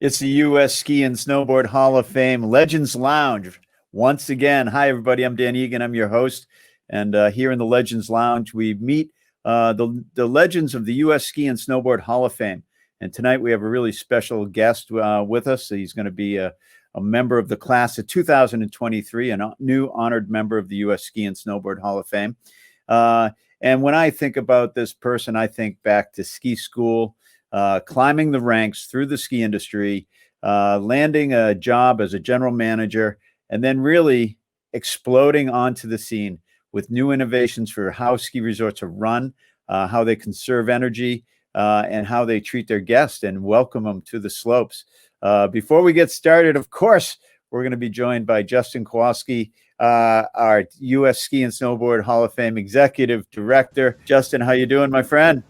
It's the U.S. Ski and Snowboard Hall of Fame Legends Lounge. Once again, hi, everybody. I'm Dan Egan. I'm your host. And here in the Legends Lounge, we meet the legends of the U.S. Ski and Snowboard Hall of Fame. And tonight we have a really special guest with us. He's going to be a member of the class of 2023, a new honored member of the U.S. Ski and Snowboard Hall of Fame. And when I think about this person, I think back to ski school, climbing the ranks through the ski industry, landing a job as a general manager, and then really exploding onto the scene with new innovations for how ski resorts are run, how they conserve energy, and how they treat their guests and welcome them to the slopes. Before we get started, of course, we're going to be joined by Justin Kowalski, our U.S. Ski and Snowboard Hall of Fame Executive Director. Justin, how you doing, my friend?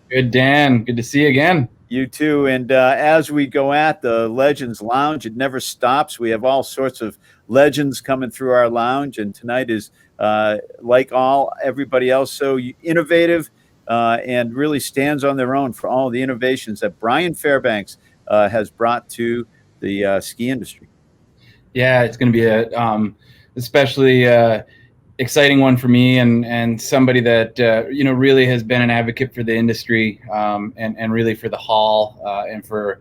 Good, Dan. Good to see you again. You too. And as we go at the Legends Lounge, it never stops. We have all sorts of legends coming through our lounge, and tonight is like everybody else, so innovative and really stands on their own for all the innovations that Brian Fairbank has brought to the ski industry. Yeah, it's going to be a especially exciting one for me, and somebody that really has been an advocate for the industry, and really for the hall, and for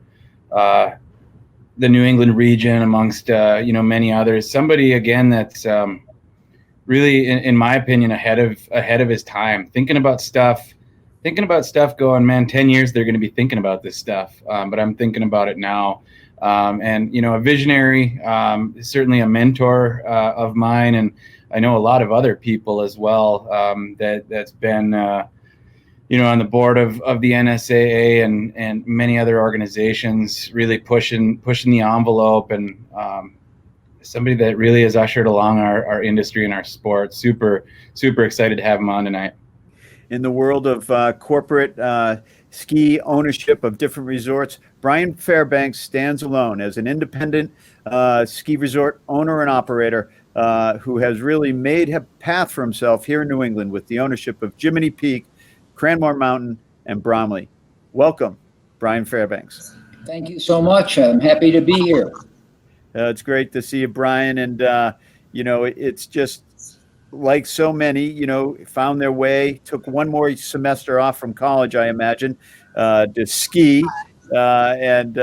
the New England region, amongst many others. Somebody again that's really, in my opinion, ahead of his time, thinking about stuff. Going, man, 10 years they're going to be thinking about this stuff, but I'm thinking about it now. And a visionary, certainly a mentor of mine, and I know a lot of other people as well, that's been on the board of the NSAA and many other organizations, really pushing the envelope, and somebody that really has ushered along our industry and our sport. Super excited to have him on tonight. In the world of corporate ski ownership of different resorts, Brian Fairbank stands alone as an independent ski resort owner and operator who has really made a path for himself here in New England with the ownership of Jiminy Peak, Cranmore Mountain, and Bromley. Welcome, Brian Fairbanks. Thank you so much. I'm happy to be here. It's great to see you, Brian. And, it's just like so many, found their way, took one more semester off from college, I imagine, to ski. And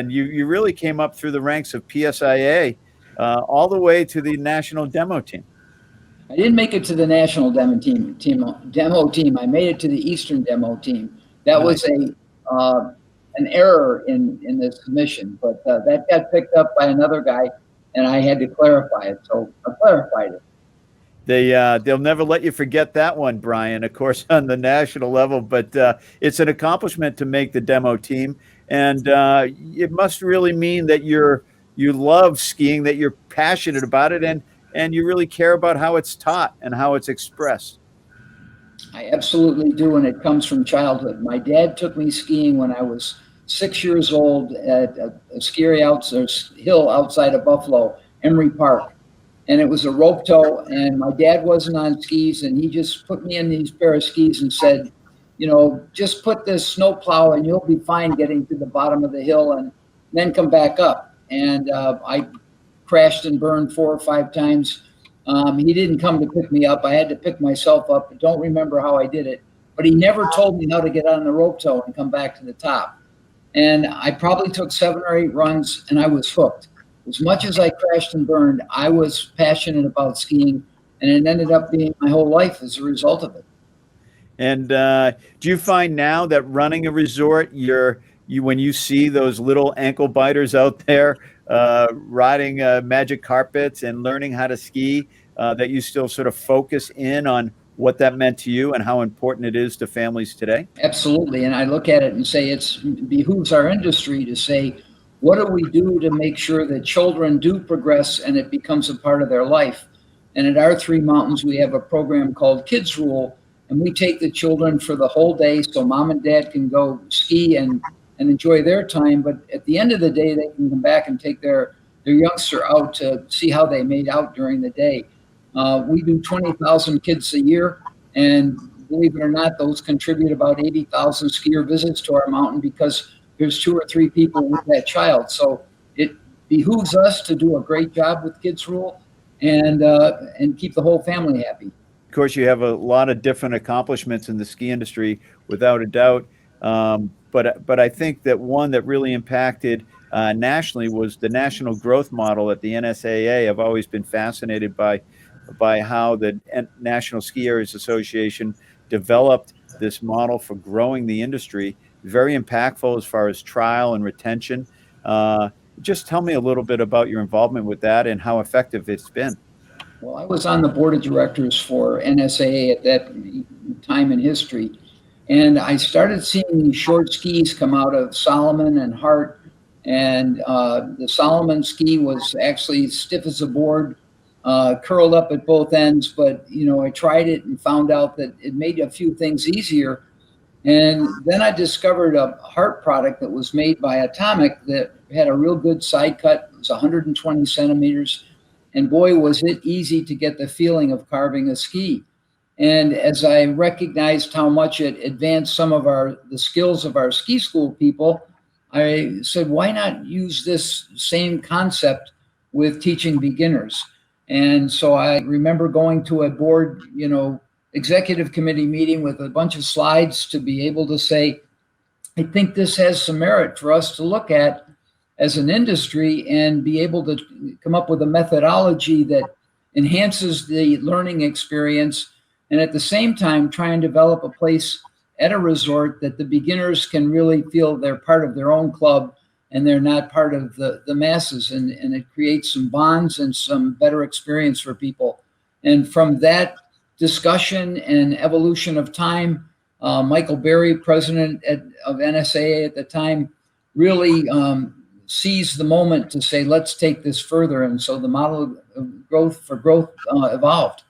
you really came up through the ranks of PSIA all the way to the national demo team. I didn't make it to the national demo team. I made it to the Eastern demo team. That was an error in the submission, but that got picked up by another guy, and I had to clarify it. So I clarified it. They'll never let you forget that one, Brian, of course, on the national level, but it's an accomplishment to make the demo team. And it must really mean that you love skiing, that you're passionate about it, and you really care about how it's taught and how it's expressed. I absolutely do, and it comes from childhood. My dad took me skiing when I was 6 years old at a scary hill outside of Buffalo, Emery Park. And it was a rope tow, and my dad wasn't on skis, and he just put me in these pair of skis and said, just put this snow plow and you'll be fine getting to the bottom of the hill and then come back up. And I crashed and burned 4 or 5 times. He didn't come to pick me up. I had to pick myself up. I don't remember how I did it, but he never told me how to get on the rope tow and come back to the top. And I probably took 7 or 8 runs, and I was hooked. As much as I crashed and burned, I was passionate about skiing, and it ended up being my whole life as a result of it. And do you find now that running a resort, when you see those little ankle biters out there riding magic carpets and learning how to ski, that you still sort of focus in on what that meant to you and how important it is to families today? Absolutely. And I look at it and say it behooves our industry to say, what do we do to make sure that children do progress and it becomes a part of their life? And at our 3 mountains, we have a program called Kids Rule, and we take the children for the whole day so mom and dad can go ski and enjoy their time. But at the end of the day, they can come back and take their youngster out to see how they made out during the day. We do 20,000 kids a year, and believe it or not, those contribute about 80,000 skier visits to our mountain because there's 2 or 3 people with that child. So it behooves us to do a great job with Kids Rule and keep the whole family happy. Of course, you have a lot of different accomplishments in the ski industry, without a doubt. But I think that one that really impacted nationally was the national growth model at the NSAA. I've always been fascinated by how the National Ski Areas Association developed this model for growing the industry. Very impactful as far as trial and retention. Just tell me a little bit about your involvement with that and how effective it's been. Well, I was on the board of directors for NSAA at that time in history, and I started seeing these short skis come out of Solomon and Hart, and the Solomon ski was actually stiff as a board, curled up at both ends, but I tried it and found out that it made a few things easier. And then I discovered a Hart product that was made by Atomic that had a real good side cut. It was 120 centimeters. And boy, was it easy to get the feeling of carving a ski. And as I recognized how much it advanced some of the skills of our ski school people, I said, why not use this same concept with teaching beginners? And so I remember going to a board, executive committee meeting with a bunch of slides to be able to say, I think this has some merit for us to look at as an industry and be able to come up with a methodology that enhances the learning experience, and at the same time try and develop a place at a resort that the beginners can really feel they're part of their own club and they're not part of the masses, and it creates some bonds and some better experience for people. And from that discussion and evolution of time, Michael Berry, president of NSAA at the time, really seized the moment to say, let's take this further. And so the model of growth evolved.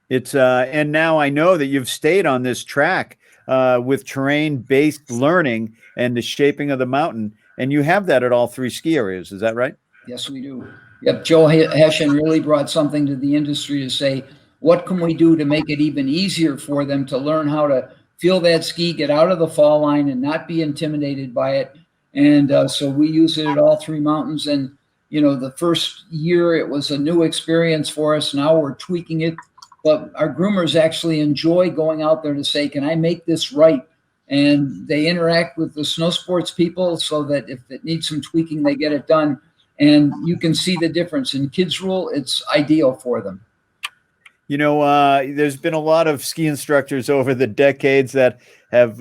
It's and now I know that you've stayed on this track with terrain-based learning and the shaping of the mountain, and you have that at all 3 ski areas. Is that right? Yes, we do. Yep, Joe Hessian really brought something to the industry to say, what can we do to make it even easier for them to learn how to feel that ski, get out of the fall line, and not be intimidated by it. And so we use it at all 3 mountains. And the first year it was a new experience for us. Now we're tweaking it. But our groomers actually enjoy going out there to say, can I make this right? And they interact with the snow sports people so that if it needs some tweaking, they get it done. And you can see the difference. In Kids Rule, it's ideal for them. There's been a lot of ski instructors over the decades that have,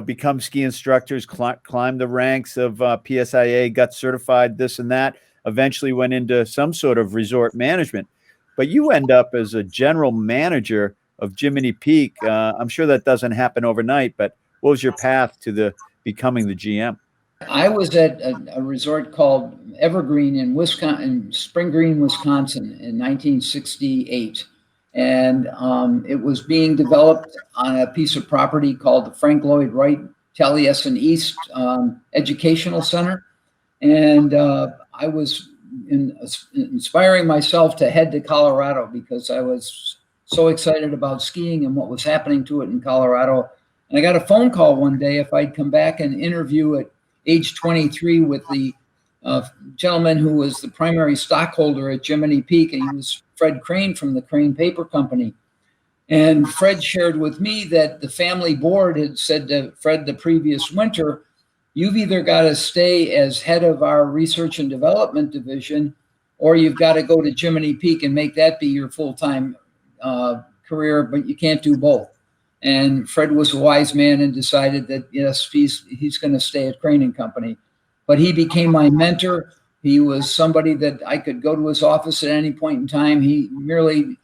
become ski instructors, climbed the ranks of PSIA, got certified, this and that, eventually went into some sort of resort management. But you end up as a general manager of Jiminy Peak. I'm sure that doesn't happen overnight, but what was your path to becoming the GM? I was at a resort called Evergreen in Wisconsin, Spring Green, Wisconsin, in 1968, and it was being developed on a piece of property called the Frank Lloyd Wright Taliesin East Educational Center, and I was inspiring myself to head to Colorado because I was so excited about skiing and what was happening to it in Colorado. And I got a phone call one day if I'd come back and interview at age 23 with the gentleman who was the primary stockholder at Jiminy Peak, and he was Fred Crane from the Crane Paper Company. And Fred shared with me that the family board had said to Fred the previous winter, you've either got to stay as head of our research and development division, or you've got to go to Jiminy Peak and make that be your full-time career, but you can't do both. And Fred was a wise man and decided that, yes, he's going to stay at Crane and Company. But he became my mentor. He was somebody that I could go to his office at any point in time. He merely,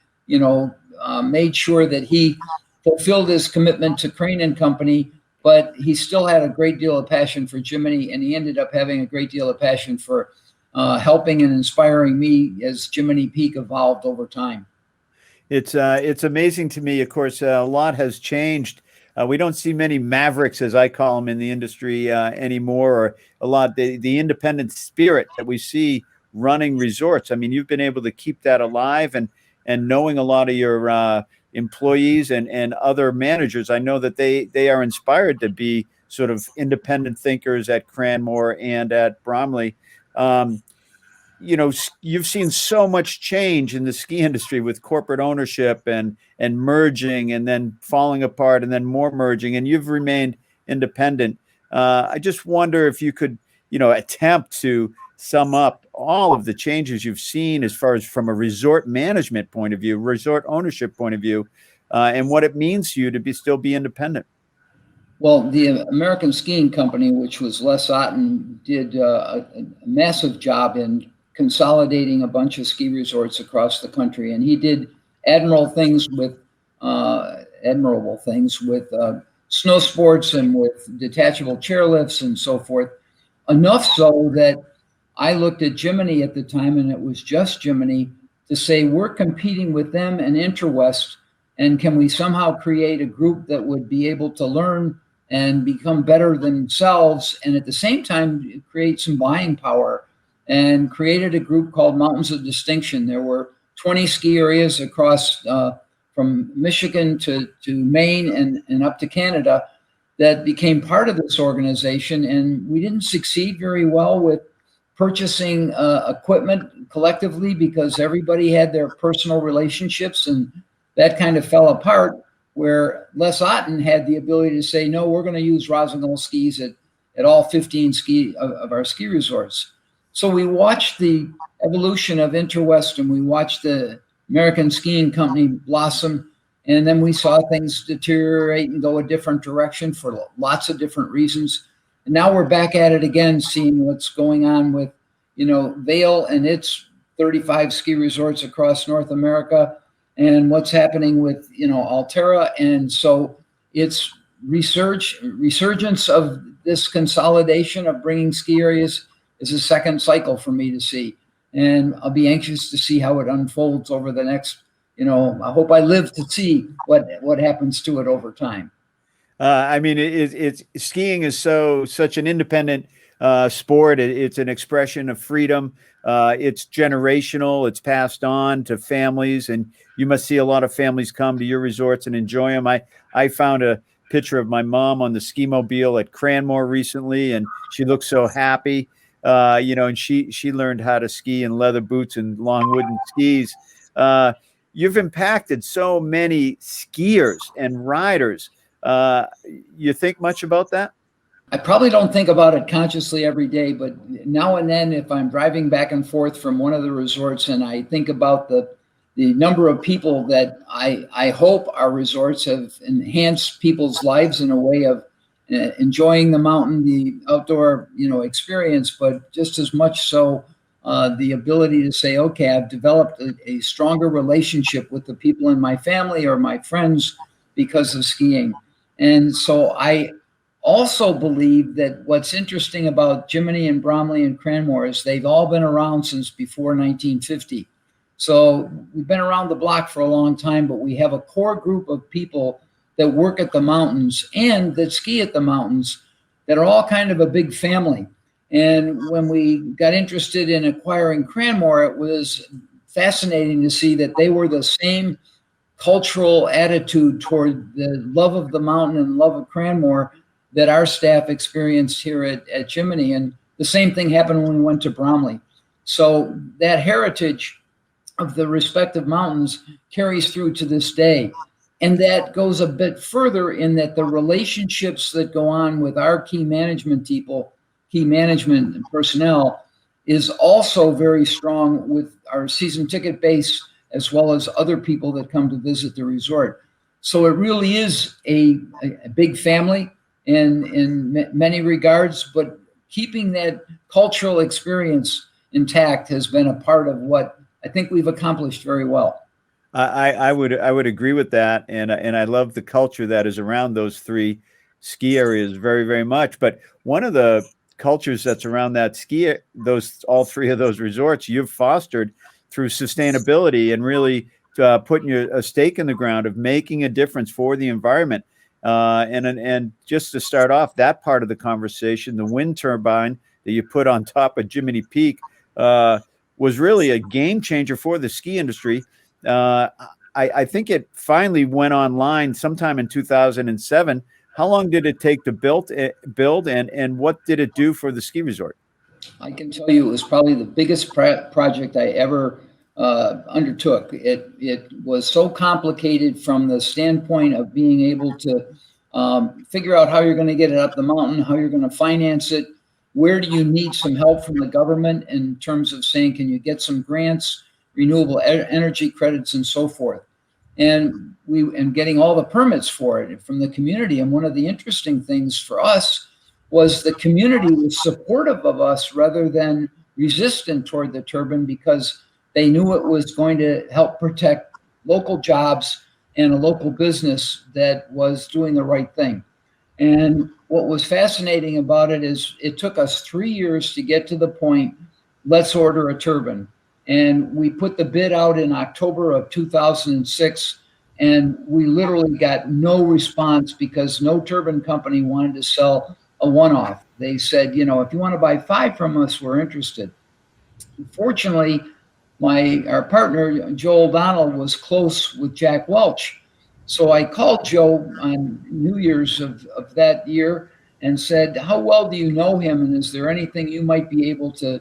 made sure that he fulfilled his commitment to Crane and Company, but he still had a great deal of passion for Jiminy, and he ended up having a great deal of passion for helping and inspiring me as Jiminy Peak evolved over time. It's amazing to me. Of course, a lot has changed. We don't see many mavericks, as I call them, in the industry anymore, or a lot the independent spirit that we see running resorts. I mean, you've been able to keep that alive, and knowing a lot of your employees and other managers, I know that they are inspired to be sort of independent thinkers at Cranmore and at Bromley. You've seen so much change in the ski industry with corporate ownership and merging and then falling apart and then more merging, and you've remained independent. I just wonder if you could, attempt to sum up all of the changes you've seen as far as from a resort management point of view, resort ownership point of view, and what it means to you to still be independent. Well, the American Skiing Company, which was Les Otten, did a massive job in consolidating a bunch of ski resorts across the country, and he did admirable things with snow sports and with detachable chairlifts and so forth. Enough so that I looked at Jiminy at the time, and it was just Jiminy, to say we're competing with them and Interwest, and can we somehow create a group that would be able to learn and become better themselves, and at the same time create some buying power, and created a group called Mountains of Distinction. There were 20 ski areas across from Michigan to Maine and up to Canada that became part of this organization. And we didn't succeed very well with purchasing equipment collectively because everybody had their personal relationships, and that kind of fell apart, where Les Otten had the ability to say, no, we're going to use Rossignol skis at all 15 of our ski resorts. So we watched the evolution of Interwest, and we watched the American Skiing Company blossom, and then we saw things deteriorate and go a different direction for lots of different reasons. And now we're back at it again, seeing what's going on with, Vail and its 35 ski resorts across North America, and what's happening with, Alterra. And so it's resurgence of this consolidation of bringing ski areas is a second cycle for me to see. And I'll be anxious to see how it unfolds over the next, I hope I live to see what happens to it over time. It's skiing is such an independent sport. It's an expression of freedom. It's generational. It's passed on to families, and you must see a lot of families come to your resorts and enjoy them. I found a picture of my mom on the ski mobile at Cranmore recently, and she looked so happy. And she learned how to ski in leather boots and long wooden skis. You've impacted so many skiers and riders. You think much about that? I probably don't think about it consciously every day, but now and then, if I'm driving back and forth from one of the resorts and I think about the number of people that I hope our resorts have enhanced people's lives in a way of enjoying the mountain, the outdoor, experience, but just as much so the ability to say, okay, I've developed a stronger relationship with the people in my family or my friends because of skiing. And so I also believe that what's interesting about Jiminy and Bromley and Cranmore is they've all been around since before 1950. So we've been around the block for a long time, but we have a core group of people that work at the mountains and that ski at the mountains that are all kind of a big family. And when we got interested in acquiring Cranmore, it was fascinating to see that they were the same cultural attitude toward the love of the mountain and love of Cranmore that our staff experienced here at Jiminy. And the same thing happened when we went to Bromley. So that heritage of the respective mountains carries through to this day. And that goes a bit further in that the relationships that go on with our key management personnel is also very strong with our season ticket base, as well as other people that come to visit the resort. So it really is a big family in many regards, but keeping that cultural experience intact has been a part of what I think we've accomplished very well. I would agree with that, and I love the culture that is around those three ski areas very, very much. But one of the cultures that's around that all three of those resorts, you've fostered through sustainability and really putting a stake in the ground of making a difference for the environment. And just to start off that part of the conversation, the wind turbine that you put on top of Jiminy Peak was really a game changer for the ski industry. I think it finally went online sometime in 2007, How long did it take to build, and what did it do for the ski resort? I can tell you it was probably the biggest project I ever undertook. It was so complicated from the standpoint of being able to figure out how you're going to get it up the mountain, how you're going to finance it, where do you need some help from the government in terms of saying, can you get some grants, renewable energy credits, and so forth. And getting all the permits for it from the community. And one of the interesting things for us was the community was supportive of us rather than resistant toward the turbine, because they knew it was going to help protect local jobs and a local business that was doing the right thing. And what was fascinating about it is it took us 3 years to get to the point, let's order a turbine. And we put the bid out in October of 2006, and we literally got no response because no turbine company wanted to sell a one-off. They said, you know, if you want to buy 5 from us, we're interested. Fortunately, our partner, Joe O'Donnell, was close with Jack Welch. So I called Joe on New Year's of that year and said, how well do you know him? And is there anything you might be able to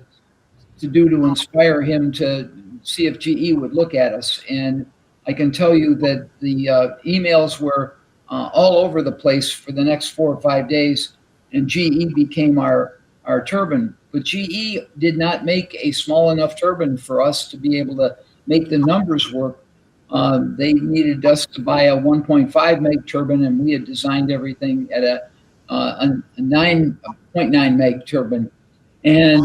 do to inspire him to see if GE would look at us? And I can tell you that the emails were all over the place for the next 4 or 5 days, and GE became our turbine. But GE did not make a small enough turbine for us to be able to make the numbers work. They needed us to buy a 1.5 meg turbine, and we had designed everything at a 9.9 meg turbine. And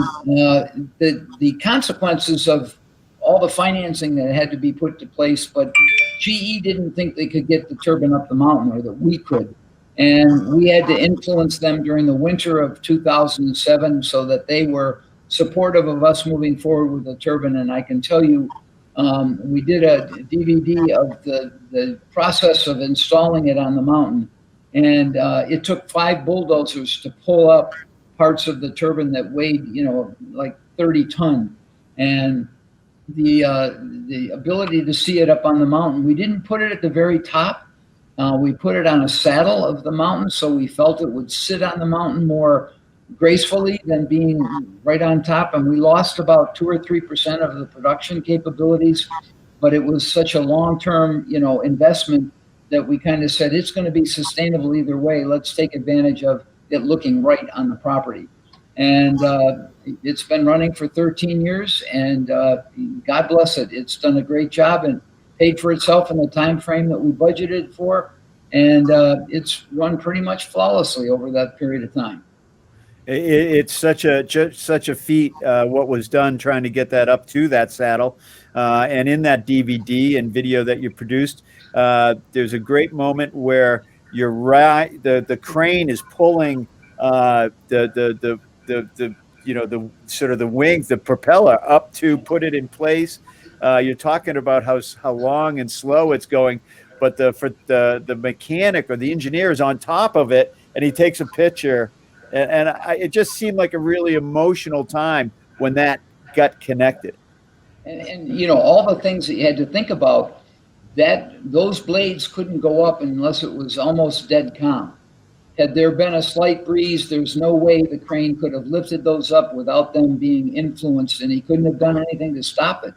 the consequences of all the financing that had to be put to place, but GE didn't think they could get the turbine up the mountain, or that we could. And we had to influence them during the winter of 2007 so that they were supportive of us moving forward with the turbine. And I can tell you, we did a DVD of the process of installing it on the mountain. And it took 5 bulldozers to pull up parts of the turbine that weighed, you know, like 30 ton. And the ability to see it up on the mountain, we didn't put it at the very top. We put it on a saddle of the mountain, so we felt it would sit on the mountain more gracefully than being right on top. And we lost about 2 or 3% of the production capabilities, but it was such a long-term, you know, investment that we kind of said it's going to be sustainable either way. Let's take advantage of it looking right on the property. And it's been running for 13 years, and God bless it. It's done a great job and paid for itself in the time frame that we budgeted for, and it's run pretty much flawlessly over that period of time. It's such a feat what was done trying to get that up to that saddle, and in that DVD and video that you produced, there's a great moment where you're right. The crane is pulling the you know, the sort of the wings, the propeller up to put it in place. You're talking about how long and slow it's going, but the mechanic or the engineer is on top of it, and he takes a picture, and it just seemed like a really emotional time when that got connected. And you know, all the things that you had to think about, that those blades couldn't go up unless it was almost dead calm. Had there been a slight breeze, there's no way the crane could have lifted those up without them being influenced, and he couldn't have done anything to stop it.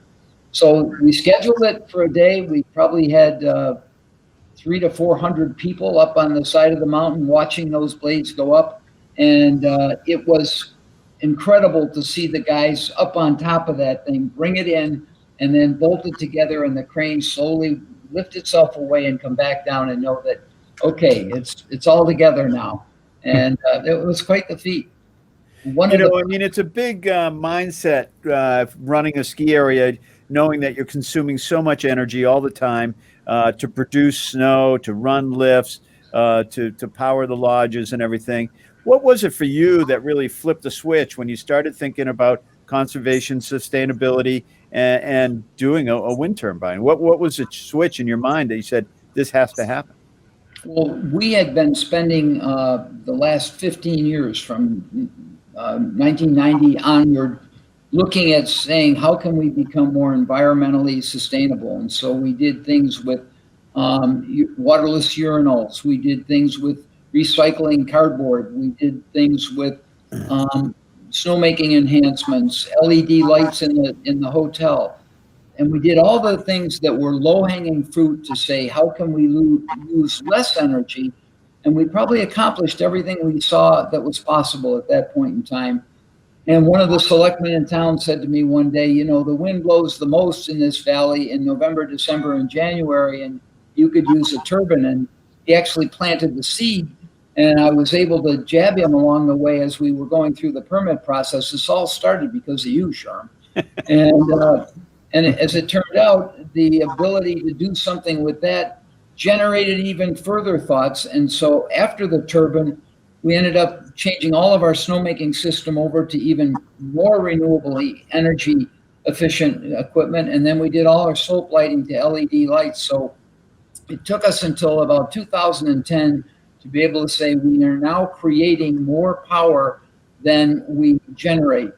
So we scheduled it for a day. We probably had 300 to 400 people up on the side of the mountain watching those blades go up. And it was incredible to see the guys up on top of that thing, bring it in, and then bolt it together, and the crane slowly lift itself away and come back down, and know that, okay, it's all together now. And it was quite the feat. I mean, it's a big mindset running a ski area, knowing that you're consuming so much energy all the time to produce snow, to run lifts, to power the lodges and everything. What was it for you that really flipped the switch when you started thinking about conservation, sustainability, and doing a wind turbine? What was the switch in your mind that you said, this has to happen? Well, we had been spending the last 15 years from 1990 onward looking at saying, how can we become more environmentally sustainable? And so we did things with waterless urinals. We did things with recycling cardboard. We did things with snowmaking enhancements, LED lights in the hotel. And we did all the things that were low-hanging fruit to say, how can we use less energy? And we probably accomplished everything we saw that was possible at that point in time. And one of the selectmen in town said to me one day, you know, the wind blows the most in this valley in November, December, and January, and you could use a turbine. And he actually planted the seed, and I was able to jab him along the way as we were going through the permit process. This all started because of you, Sharm. And as it turned out, the ability to do something with that generated even further thoughts. And so after the turbine, we ended up changing all of our snowmaking system over to even more renewably energy efficient equipment. And then we did all our slope lighting to LED lights. So it took us until about 2010 to be able to say we are now creating more power than we generate.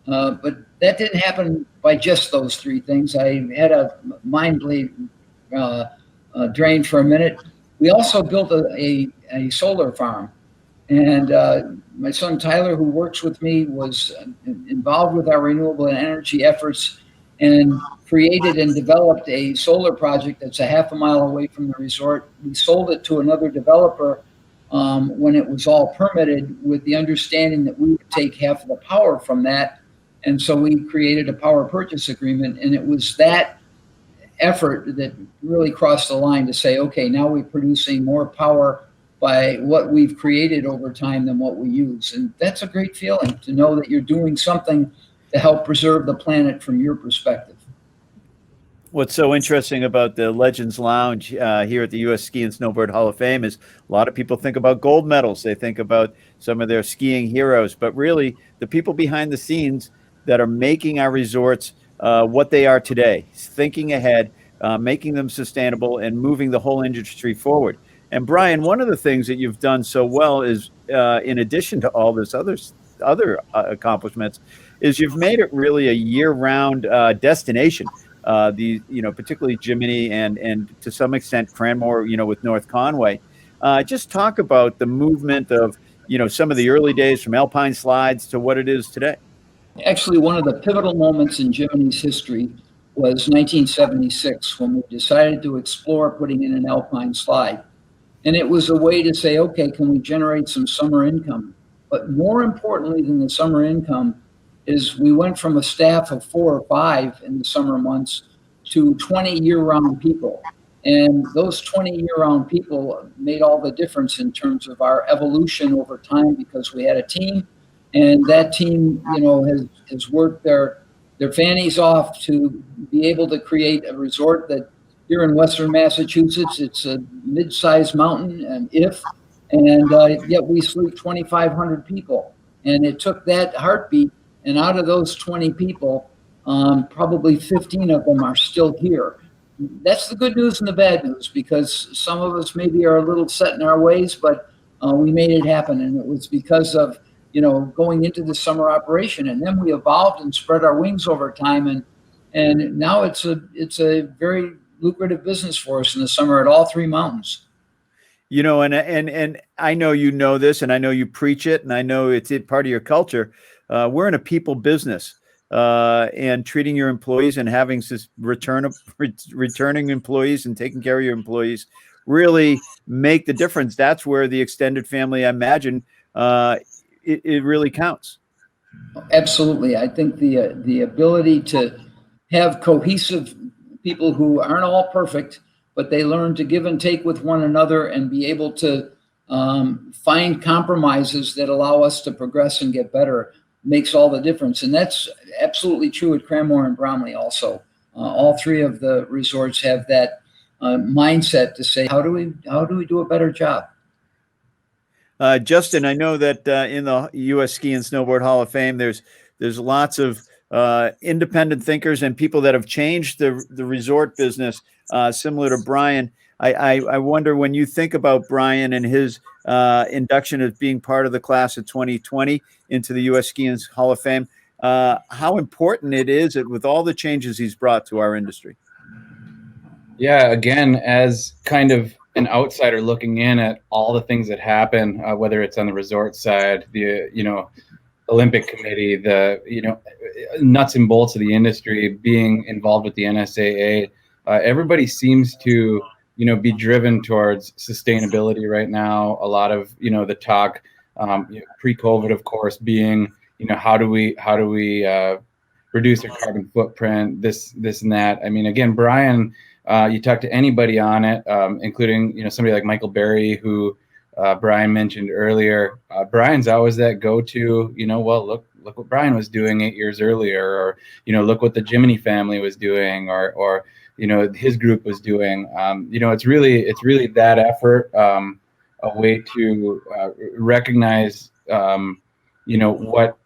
But that didn't happen by just those three things. I had a mind drain for a minute. We also built a solar farm. And my son Tyler, who works with me, was involved with our renewable energy efforts and created and developed a solar project that's a half a mile away from the resort. We sold it to another developer when it was all permitted, with the understanding that we would take half of the power from that. And so we created a power purchase agreement, and it was that effort that really crossed the line to say, okay, now we're producing more power by what we've created over time than what we use. And that's a great feeling to know that you're doing something to help preserve the planet from your perspective. What's so interesting about the Legends Lounge here at the U.S. Ski and Snowboard Hall of Fame is a lot of people think about gold medals. They think about some of their skiing heroes, but really the people behind the scenes that are making our resorts what they are today, thinking ahead, making them sustainable, and moving the whole industry forward. And Brian, one of the things that you've done so well is, in addition to all this other accomplishments, is you've made it really a year-round destination. Particularly Jiminy and to some extent Cranmore, with North Conway. Just talk about the movement of, some of the early days from Alpine slides to what it is today. Actually, one of the pivotal moments in Jiminy's history was 1976, when we decided to explore putting in an Alpine slide. And it was a way to say, okay, can we generate some summer income? But more importantly than the summer income is we went from a staff of 4 or 5 in the summer months to 20 year-round people. And those 20 year-round people made all the difference in terms of our evolution over time, because we had a team, and that team, has worked their fannies off to be able to create a resort that here in Western Massachusetts, it's a mid-sized mountain, and yet we sleep 2,500 people. And it took that heartbeat, and out of those 20 people, probably 15 of them are still here. That's the good news and the bad news, because some of us maybe are a little set in our ways, but we made it happen. And it was because of, going into the summer operation. And then we evolved and spread our wings over time. And now it's a very lucrative business for us in the summer at all 3 mountains. And I know you know this, and I know you preach it, and I know it's part of your culture. We're in a people business, and treating your employees and having this returning employees and taking care of your employees really make the difference. That's where the extended family, I imagine, it really counts. Absolutely. I think the ability to have cohesive people who aren't all perfect, but they learn to give and take with one another and be able to find compromises that allow us to progress and get better makes all the difference. And that's absolutely true at Cranmore and Bromley also. All 3 of the resorts have that mindset to say, how do we do a better job? Justin, I know that in the U.S. Ski and Snowboard Hall of Fame, there's lots of independent thinkers and people that have changed the resort business, similar to Brian. I wonder, when you think about Brian and his induction as being part of the class of 2020 into the U.S. Ski and Hall of Fame, how important it is with all the changes he's brought to our industry. Yeah, again, as kind of an outsider looking in at all the things that happen, whether it's on the resort side, the Olympic Committee, the nuts and bolts of the industry, being involved with the NSAA, everybody seems to be driven towards sustainability right now. A lot of the talk pre-COVID, of course, being how do we reduce our carbon footprint, this and that. I mean, again, Brian, you talk to anybody on it, including somebody like Michael Berry, who Brian mentioned earlier. Brian's always that go-to. Well, look what Brian was doing 8 years earlier, or look what the Jiminy family was doing, or his group was doing. It's really that effort, a way to recognize what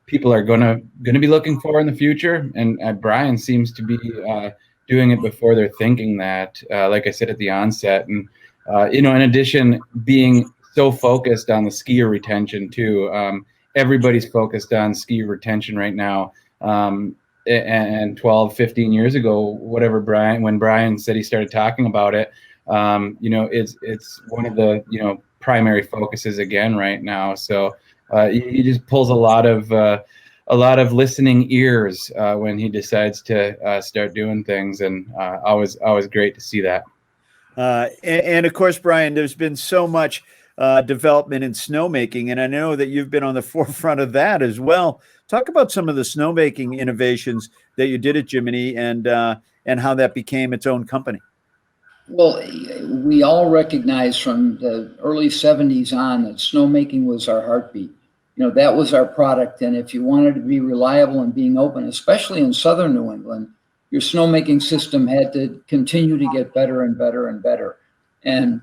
people are gonna be looking for in the future, and Brian seems to be doing it before they're thinking that. Like I said at the onset, and in addition, being so focused on the skier retention too. Everybody's focused on skier retention right now. And 12, 15 years ago, when Brian said he started talking about it, it's one of the primary focuses again right now. So he just pulls a lot of listening ears when he decides to start doing things, and always great to see that. And of course, Brian, there's been so much development in snowmaking, and I know that you've been on the forefront of that as well. Talk about some of the snowmaking innovations that you did at Jiminy, and how that became its own company. Well, we all recognize from the early 70s on that snowmaking was our heartbeat. That was our product. And if you wanted to be reliable and being open, especially in southern New England, your snowmaking system had to continue to get better and better and better. And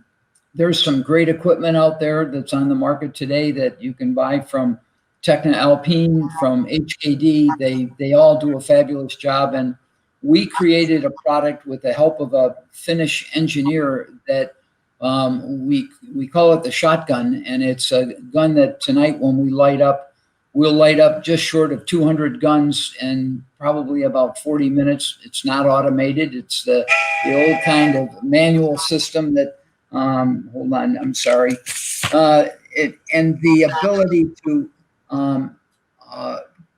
there's some great equipment out there that's on the market today that you can buy from Techna Alpine, from HKD. They all do a fabulous job. And we created a product with the help of a Finnish engineer that we call it the shotgun. And it's a gun that tonight, when we light up, we'll light up just short of 200 guns in probably about 40 minutes. It's not automated. It's the old kind of manual system that, hold on, I'm sorry. And the ability to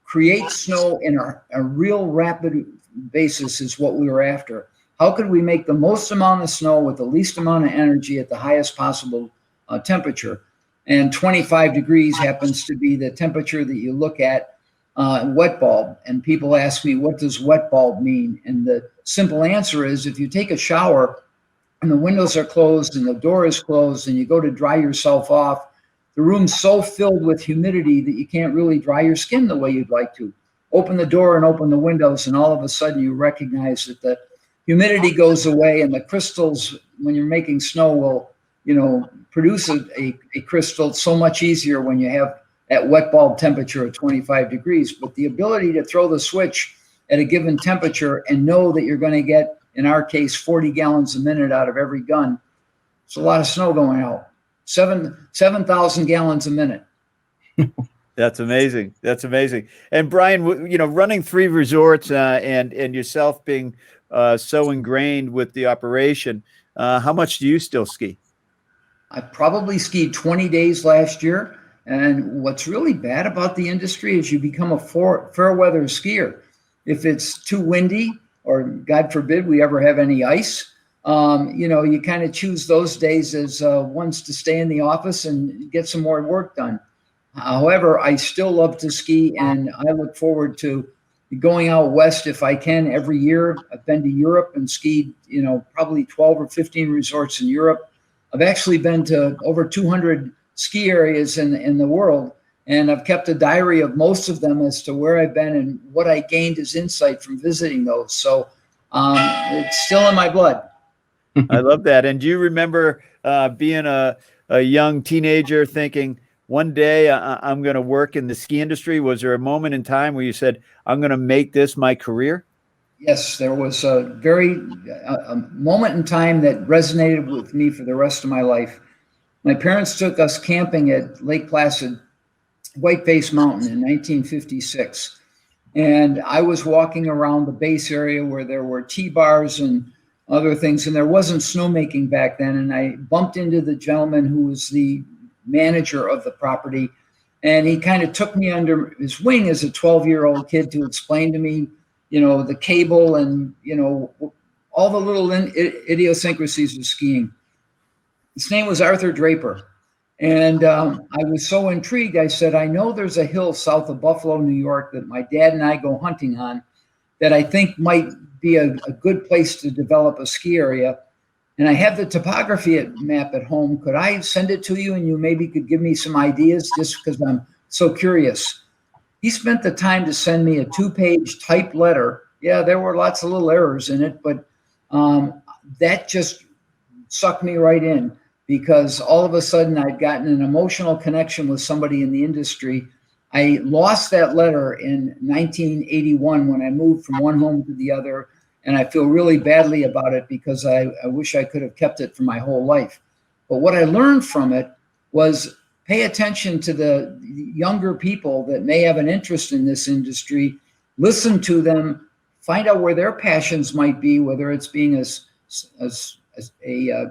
create snow in a real rapid basis is what we were after. How could we make the most amount of snow with the least amount of energy at the highest possible temperature? And 25 degrees happens to be the temperature that you look at wet bulb. And people ask me, what does wet bulb mean? And the simple answer is, if you take a shower and the windows are closed and the door is closed and you go to dry yourself off, the room's so filled with humidity that you can't really dry your skin the way you'd like to. Open the door and open the windows, and all of a sudden you recognize that the humidity goes away, and the crystals, when you're making snow, will produce a crystal so much easier when you have that wet bulb temperature of 25 degrees. But the ability to throw the switch at a given temperature and know that you're going to get, in our case, 40 gallons a minute out of every gun. It's a lot of snow going out. 7,000 gallons a minute. That's amazing. That's amazing. And Brian, running 3 resorts and yourself being so ingrained with the operation, how much do you still ski? I probably skied 20 days last year. And what's really bad about the industry is you become a fair weather skier. If it's too windy, or God forbid we ever have any ice, you kind of choose those days as ones to stay in the office and get some more work done. However, I still love to ski, and I look forward to going out west if I can every year. I've been to Europe and skied, probably 12 or 15 resorts in Europe. I've actually been to over 200 ski areas in the world, and I've kept a diary of most of them as to where I've been and what I gained as insight from visiting those. So it's still in my blood. I love that. And do you remember being a young teenager thinking, one day I'm going to work in the ski industry? Was there a moment in time where you said, I'm going to make this my career? Yes, there was a moment in time that resonated with me for the rest of my life. My parents took us camping at Lake Placid, Whiteface Mountain in 1956. And I was walking around the base area where there were T-bars and other things. And there wasn't snowmaking back then. And I bumped into the gentleman who was the manager of the property. And he kind of took me under his wing as a 12-year-old kid to explain to me, the cable and, all the little idiosyncrasies of skiing. His name was Arthur Draper. And I was so intrigued. I said, I know there's a hill south of Buffalo, New York that my dad and I go hunting on that I think might be a good place to develop a ski area. And I have the topography map at home. Could I send it to you and you maybe could give me some ideas just because I'm so curious? He spent the time to send me a 2-page typed letter. Yeah, there were lots of little errors in it, but that just sucked me right in because all of a sudden I'd gotten an emotional connection with somebody in the industry. I lost that letter in 1981 when I moved from one home to the other. And I feel really badly about it because I wish I could have kept it for my whole life. But what I learned from it was pay attention to the younger people that may have an interest in this industry, listen to them, find out where their passions might be, whether it's being a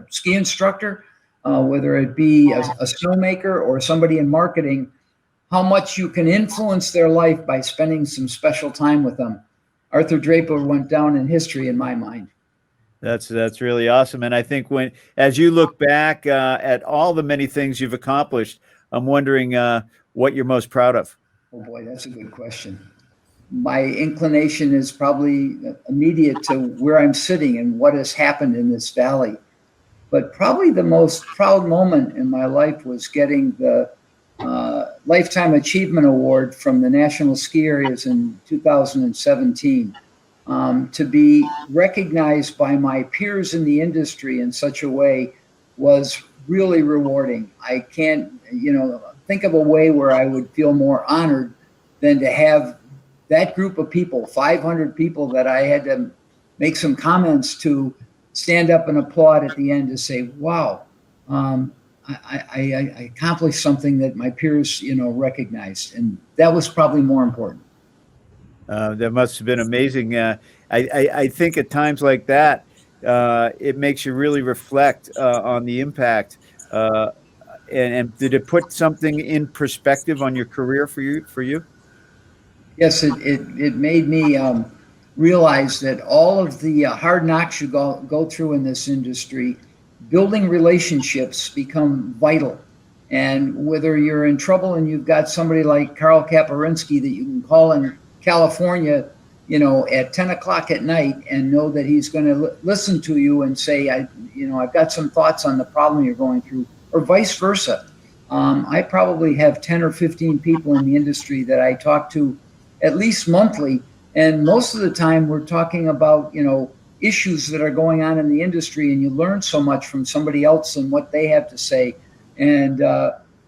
ski instructor, whether it be a snowmaker or somebody in marketing, how much you can influence their life by spending some special time with them. Arthur Draper went down in history in my mind. That's really awesome. And I think as you look back at all the many things you've accomplished, I'm wondering what you're most proud of. Oh boy, that's a good question. My inclination is probably immediate to where I'm sitting and what has happened in this valley. But probably the most proud moment in my life was getting the Lifetime Achievement Award from the National Ski Areas in 2017. To be recognized by my peers in the industry in such a way was really rewarding. I can't, think of a way where I would feel more honored than to have that group of people, 500 people that I had to make some comments to, stand up and applaud at the end to say, wow, I accomplished something that my peers, recognized. And that was probably more important. That must have been amazing. I think at times like that, it makes you really reflect on the impact. And did it put something in perspective on your career for you? Yes, it made me realize that all of the hard knocks you go through in this industry, building relationships become vital. And whether you're in trouble and you've got somebody like Carl Kaparinsky that you can call in California, at 10 o'clock at night and know that he's going to listen to you and say, I've got some thoughts on the problem you're going through, or vice versa. I probably have 10 or 15 people in the industry that I talk to at least monthly. And most of the time we're talking about, issues that are going on in the industry, and you learn so much from somebody else and what they have to say. And,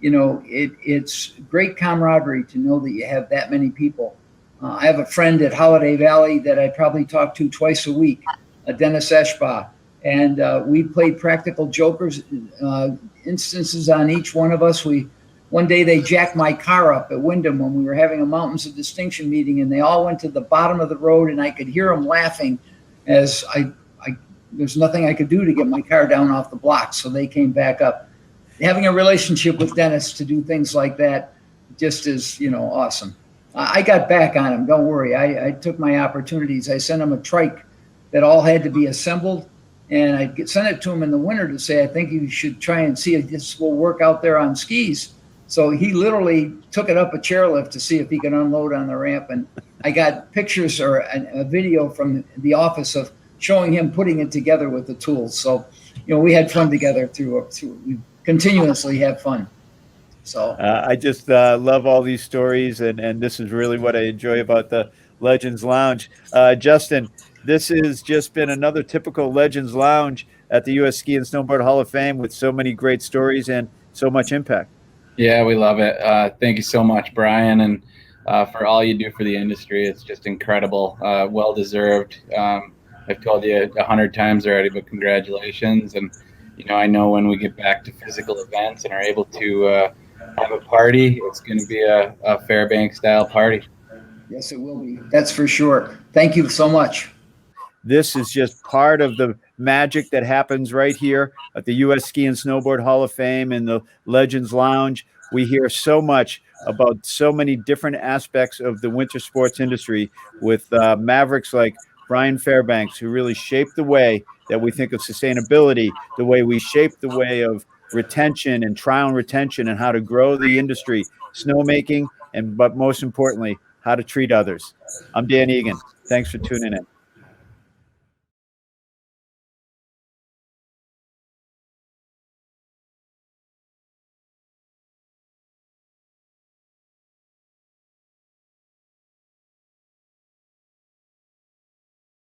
it's great camaraderie to know that you have that many people. I have a friend at Holiday Valley that I probably talk to twice a week, Dennis Eschbach. And we played practical jokers, instances on each one of us. One day they jacked my car up at Wyndham when we were having a Mountains of Distinction meeting, and they all went to the bottom of the road, and I could hear them laughing as there's nothing I could do to get my car down off the block. So they came back up. Having a relationship with Dennis to do things like that just is, awesome. I got back on him. Don't worry. I took my opportunities. I sent him a trike that all had to be assembled, and I sent it to him in the winter to say, I think you should try and see if this will work out there on skis. So he literally took it up a chairlift to see if he could unload on the ramp. And I got pictures or a video from the office of showing him putting it together with the tools. So, we had fun together we continuously have fun. So I just love all these stories, and this is really what I enjoy about the Legends Lounge. Justin, this has just been another typical Legends Lounge at the U.S. Ski and Snowboard Hall of Fame with so many great stories and so much impact. Yeah, we love it. Thank you so much, Brian, and for all you do for the industry. It's just incredible. Well-deserved. I've told you 100 times already, but congratulations. And, I know when we get back to physical events and are able to have a party, it's going to be a Fairbank style party. Yes, it will be. That's for sure. Thank you so much. This is just part of the magic that happens right here at the U.S. Ski and Snowboard Hall of Fame and the Legends Lounge. We hear so much about so many different aspects of the winter sports industry with mavericks like Brian Fairbanks, who really shaped the way that we think of sustainability, the way we shape the way of retention and trial and retention and how to grow the industry, snowmaking, but most importantly, how to treat others. I'm Dan Egan. Thanks for tuning in.